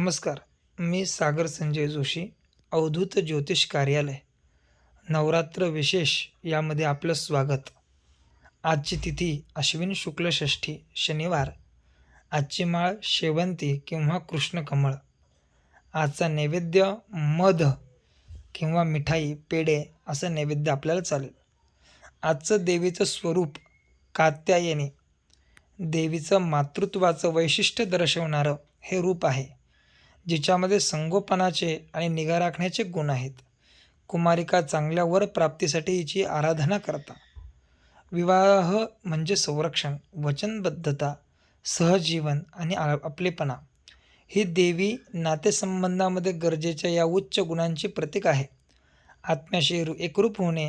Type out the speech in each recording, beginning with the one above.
नमस्कार. मी सागर संजय जोशी, अवधूत ज्योतिष कार्यालय, नवरात्र विशेष यामध्ये आपलं स्वागत. आजची तिथी अश्विन शुक्ल षष्ठी शनिवार. आजची माळ शेवंती किंवा कृष्णकमळ. आजचा नैवेद्य मध किंवा मिठाई, पेढे असं नैवेद्य आपल्याला चालेल. आजचं देवीचं स्वरूप कात्यायनी. देवीचं मातृत्वाचं वैशिष्ट्य दर्शवणारं हे रूप आहे, जिच्यामध्ये संगोपनाचे आणि निगा राखण्याचे गुण आहेत. कुमारिका चांगल्या वर प्राप्तीसाठी हिची आराधना करता. विवाह म्हणजे संरक्षण, वचनबद्धता, सहजीवन आणि आपलेपणा. ही देवी नातेसंबंधामध्ये गरजेच्या या उच्च गुणांची प्रतीक आहे. आत्म्याशी एकरूप होणे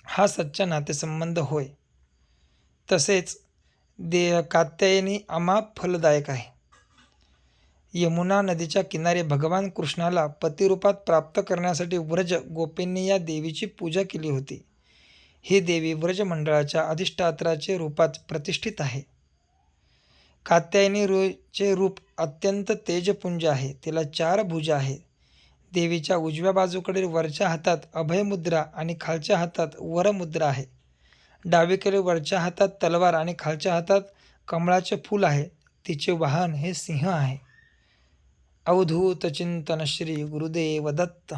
हा सच्चा नातेसंबंध होय. तसेच कात्यायनी अमाप फलदायक आहे. यमुना नदीच्या किनारी भगवान कृष्णाला पतिरूपात प्राप्त करण्यासाठी व्रज गोपींनी या देवीची पूजा केली होती. ही देवी व्रजमंडळाच्या अधिष्ठात्राचे रूपात प्रतिष्ठित आहे. कात्यायनीचे रूप अत्यंत तेजपुंज आहे. तिला 4 भुजा आहेत. देवीच्या उजव्या बाजूकडील वरच्या हातात अभयमुद्रा आणि खालच्या हातात वरमुद्रा आहे. डावीकडील वरच्या हातात तलवार आणि खालच्या हातात कमळाचे फूल आहे. तिचे वाहन हे सिंह आहे. अवधूत चिंतन श्री गुरुदेव दत्त.